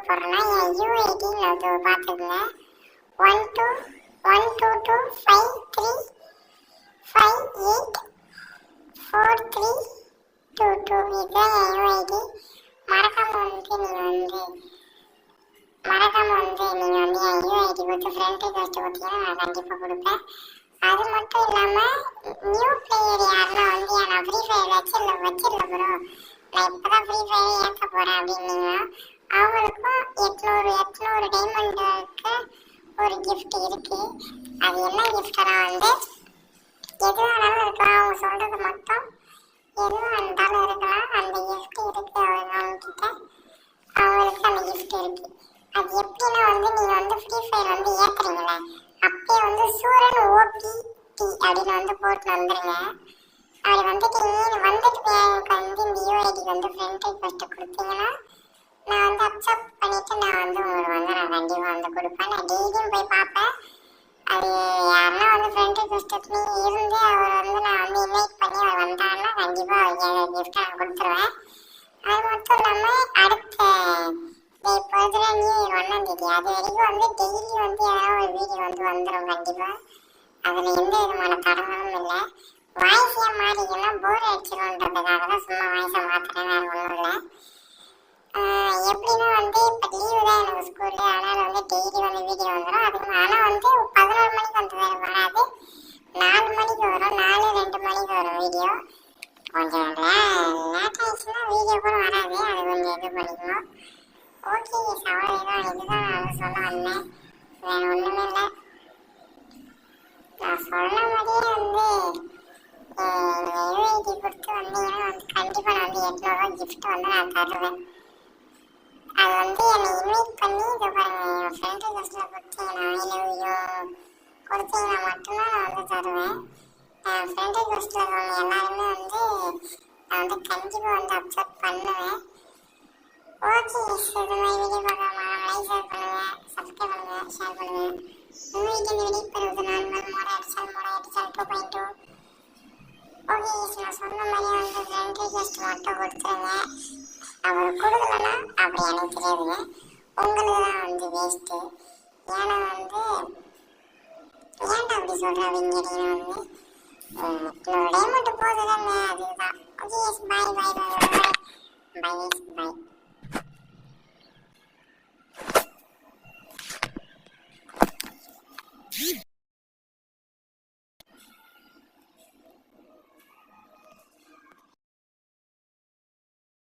போறேன்னா என் யூஐடின்னு வந்து பார்த்துக்குங்க. 121253358432 இதுதான் என் யூஐடி. மறக்காம வந்து நீங்கள் வந்து என் யூஐடி கொடுத்து ஃப்ரெண்ட் ரிக்வெஸ்ட் கொடுத்தீங்கன்னா நான் கண்டிப்பாக கொடுப்பேன். அது மட்டும் இல்லாமல் நியூ பிளேயர் யாருன்னா வந்து நான் ஃப்ரீ ஃபயர் வச்சிடல ப்ரோ, நான் இப்போ தான் ஃப்ரீ ஃபயர் ஏற்ற போகிறேன் அப்படின்னீங்கன்னா அவங்களுக்கும் 800 டைமண்டுக்கு ஒரு கிஃப்ட் இருக்குது. அது என்ன கிஃப்ட்னா வந்து எதுவாக இருந்தாலும் இருக்கலாம், அவங்க சொல்கிறது மட்டும் எதுவாக இருந்தாலும் இருக்கலாம். அந்த கிஃப்ட் இருக்குது அவங்கக்கிட்ட, அவங்களுக்கு அந்த கிஃப்ட் இருக்குது. அது எப்படின்னா வந்து நீங்கள் வந்து ஃப்ரீ ஃபயர் வந்து ஏற்றுறீங்களே அப்பயே வந்து சூரன் ஓபிடி அப்படின்னு வந்து போட்டு வந்துடுங்க. அப்படி வந்துட்டு வந்துட்டு எனக்கு வந்து இந்த யூஐடிக்கு வந்து ஃப்ரெண்ட் ரிக்வெஸ்ட்டை கொடுத்தீங்கன்னா நான் வந்து அக்செப்ட் பண்ணிவிட்டு நான் வந்து உங்களுக்கு வந்து நான் கண்டிப்பாக வந்து கொடுப்பேன். நான் டெய்லியும் போய் பார்ப்பேன். அது யாருன்னா வந்து ஃப்ரெண்ட் ரிக்வெஸ்ட் இருந்து அவர் வந்து நான் வந்து இன்வைட் பண்ணி அவர் வந்தாருன்னா கண்டிப்பாக அவருக்கு கிஃப்ட்டை நான் கொடுத்துருவேன். அது மட்டும் இல்லாமல் அடுத்த இப்போ இதில் நியூ இயர் 1ஆம் தேதி அது வரைக்கும் வந்து டெய்லி வந்து ஏதாவது ஒரு வீடியோ வந்து வந்துடும் கண்டிப்பாக. அதில் எந்த விதமான தடங்களும் இல்லை. வாய்ஸே மாறிங்கன்னா போர் அடிச்சிடும்ன்றதுக்காக தான் சும்மா வாய்ஸை மாற்றுறேன், வேறு ஒன்றும் இல்லை. எப்படின்னா வந்து இப்போ லீவு தான் எனக்கு ஸ்கூலு, அதனால் வந்து டெய்லி வந்து வீடியோ வந்துடும். அதுக்கு ஆனால் வந்து 11 மணிக்கு வந்து வராது, 4 மணிக்கு வரும், 4-2 மணிக்கு வரும் வீடியோ. கொஞ்சம் லேட் ஆகிடுச்சுன்னா வீடியோ கூட வராது, அது கொஞ்சம் இது பண்ணிக்கணும். ஓகே அவ்வளோதான், இதுதான் நான் சொல்ல வந்தேன், வேறு ஒன்றுமே இல்லை. நான் சொன்ன மாதிரியே வந்து யூஐடி கொடுத்து வந்தீங்கன்னா வந்து கண்டிப்பாக நான் வந்து 800 கிஃப்ட் வந்து நான் தருவேன். அது வந்து என்னை இன்வைட் பண்ணி இதை பாருங்கள் என் ஃப்ரெண்ட் ரிக்வெஸ்ட்டில் கொடுத்தீங்கன்னா கொடுத்தீங்கன்னா மட்டும்தான் நான் வந்து தருவேன். என் ஃப்ரெண்ட் ரிக்வெஸ்ட்டில் இருக்கவங்க எல்லாருமே வந்து நான் வந்து கண்டிப்பாக வந்து அக்செப்ட் பண்ணுவேன். ஓகே, இது மாதிரி வீடியோ பார்க்காம லைக் ஷேர் பண்ணுங்கள், சப்ஸ்கிரைப் பண்ணுங்கள், ஷேர் பண்ணுங்கள். உங்களுக்கு இந்த வீடியோ பெறுவது நார்மல் மோட அடிச்சால் 2.2. ஓகே, நான் சொன்ன மாதிரி வந்து ஃப்ரெண்ட் ரிக்வெஸ்ட் மட்டும் கொடுத்துருங்க. அவர் கொடுக்கலன்னா அப்படி எனக்கு தெரியாதுங்க, உங்களுக்கு தான் வந்து வேஸ்ட்டு. ஏன்னா வந்து ஏன்டா அப்படி சொல்கிறாங்க வந்து என்னோட டைமண்ட் போகுது தானே, அதுதான். ஓகே, பாய் பாய் பாய் பாய் பாய் பாய்.